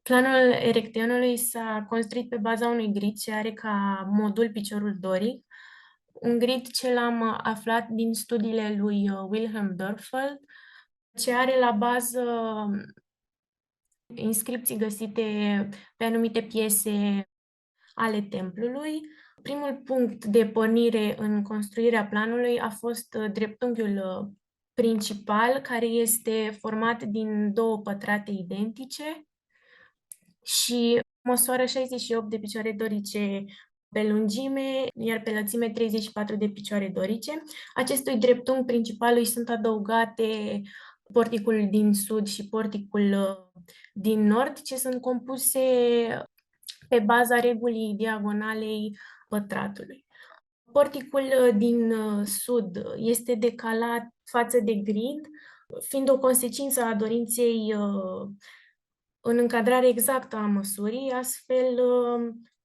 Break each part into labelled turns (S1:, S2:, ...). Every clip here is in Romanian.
S1: Planul Erecteonului s-a construit pe baza unui grid ce are ca modul piciorul doric, un grid ce l-am aflat din studiile lui Wilhelm Dörpfeld, ce are la bază inscripții găsite pe anumite piese ale templului. Primul punct de pornire în construirea planului a fost dreptunghiul principal, care este format din două pătrate identice și măsoară 68 de picioare dorice pe lungime, iar pe lățime 34 de picioare dorice. Acestui dreptunghi principal îi sunt adăugate porticul din sud și porticul din nord, ce sunt compuse pe baza regulii diagonalei pătratului. Porticul din sud este decalat față de grid, fiind o consecință a dorinței în încadrare exactă a măsurii, astfel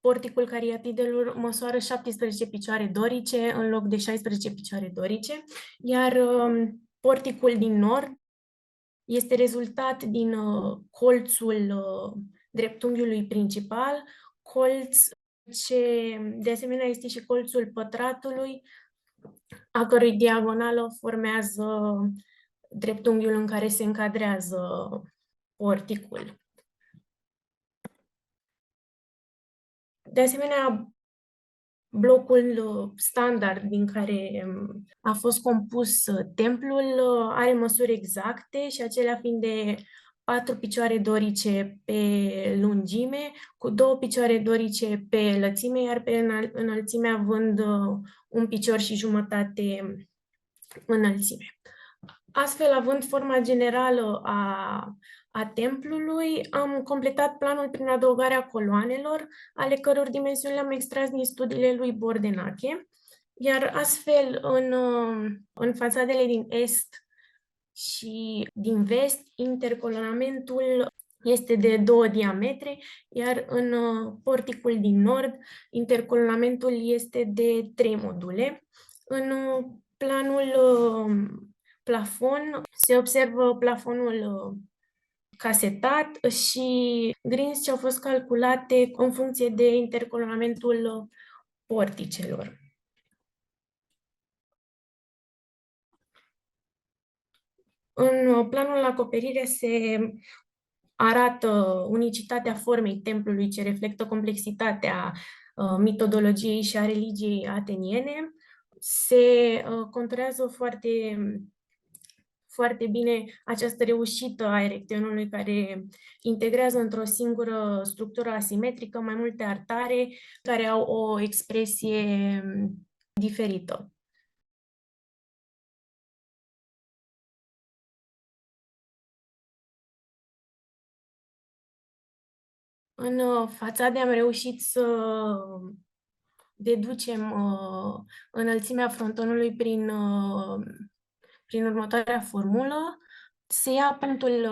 S1: porticul cariatidelor măsoară 17 picioare dorice în loc de 16 picioare dorice, iar porticul din nord este rezultat din colțul dreptunghiului principal, colț ce de asemenea este și colțul pătratului, a cărui diagonală formează dreptunghiul în care se încadrează porticul. De asemenea, blocul standard din care a fost compus templul are măsuri exacte și acelea fiind de 4 picioare dorice pe lungime, cu 2 picioare dorice pe lățime, iar pe înălțime având un picior și jumătate înălțime. Astfel, având forma generală a templului, am completat planul prin adăugarea coloanelor, ale căror dimensiuni le-am extras din studiile lui Bordenache, iar astfel în fațadele din est și din vest, intercolonamentul este de 2 diametre, iar în porticul din nord, intercolonamentul este de 3 module. În planul plafon se observă plafonul casetat și grinzi ce au fost calculate în funcție de intercolonamentul porticelor. În planul acoperire se arată unicitatea formei templului ce reflectă complexitatea mitodologiei și a religiei ateniene. Se conturează foarte bine această reușită a Erecteonului, care integrează într-o singură structură asimetrică mai multe altare care au o expresie diferită. În fațade am reușit să deducem înălțimea frontonului prin următoarea formulă. Se ia punctul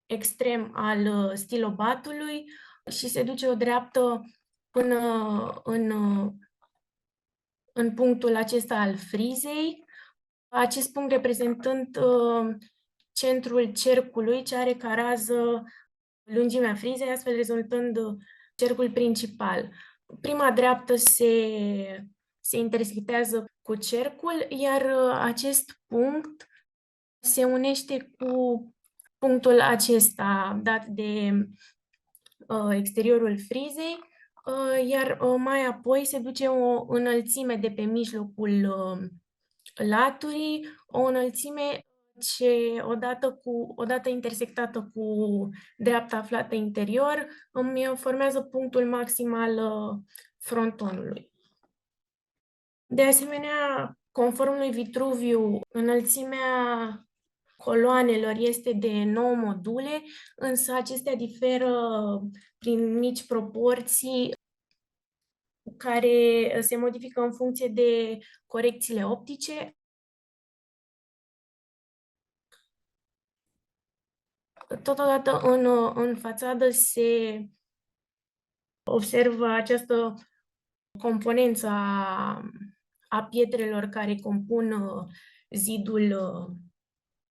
S1: extrem al stilobatului și se duce o dreaptă până în punctul acesta al frizei, acest punct reprezentând centrul cercului ce are ca rază lungimea frizei, astfel rezultând cercul principal. Prima dreaptă se intersectează cu cercul, iar acest punct se unește cu punctul acesta dat de exteriorul frizei, iar mai apoi se duce o înălțime de pe mijlocul laturii, o înălțime ce odată intersectată cu dreapta aflată interior îmi formează punctul maxim al frontonului. De asemenea, conform lui Vitruviu, înălțimea coloanelor este de 9 module, însă acestea diferă prin mici proporții care se modifică în funcție de corecțiile optice. Totodată în fațadă se observă această componență a pietrelor care compun zidul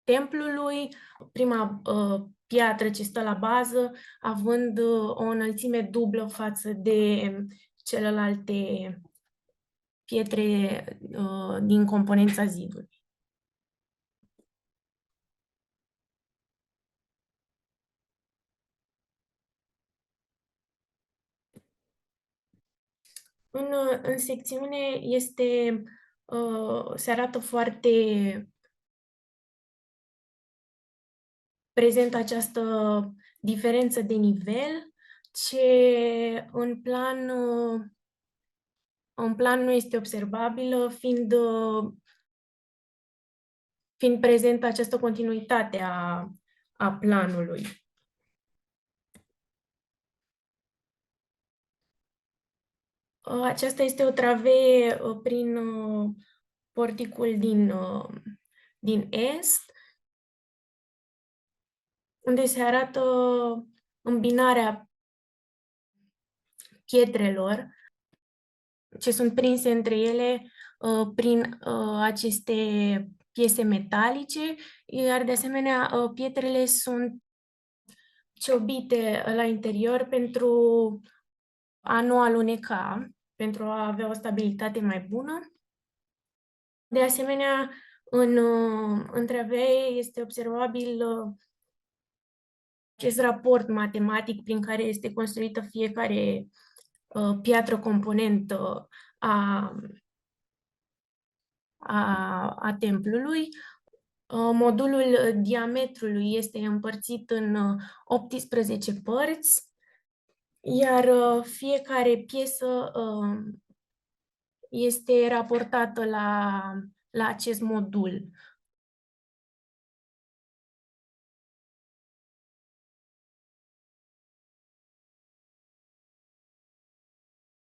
S1: templului. Prima piatră ce stă la bază, având o înălțime dublă față de celelalte pietre din componența zidului. În secțiune se arată foarte prezent această diferență de nivel, ce în plan nu este observabilă, fiind prezentă această continuitate a planului. Aceasta este o travee prin porticul din est, unde se arată îmbinarea pietrelor ce sunt prinse între ele prin aceste piese metalice, iar de asemenea pietrele sunt ciobite la interior pentru a nu aluneca, pentru a avea o stabilitate mai bună. De asemenea, în travee este observabil acest raport matematic prin care este construită fiecare piatră componentă a templului. Modulul diametrului este împărțit în 18 părți, iar fiecare piesă este raportată la acest modul.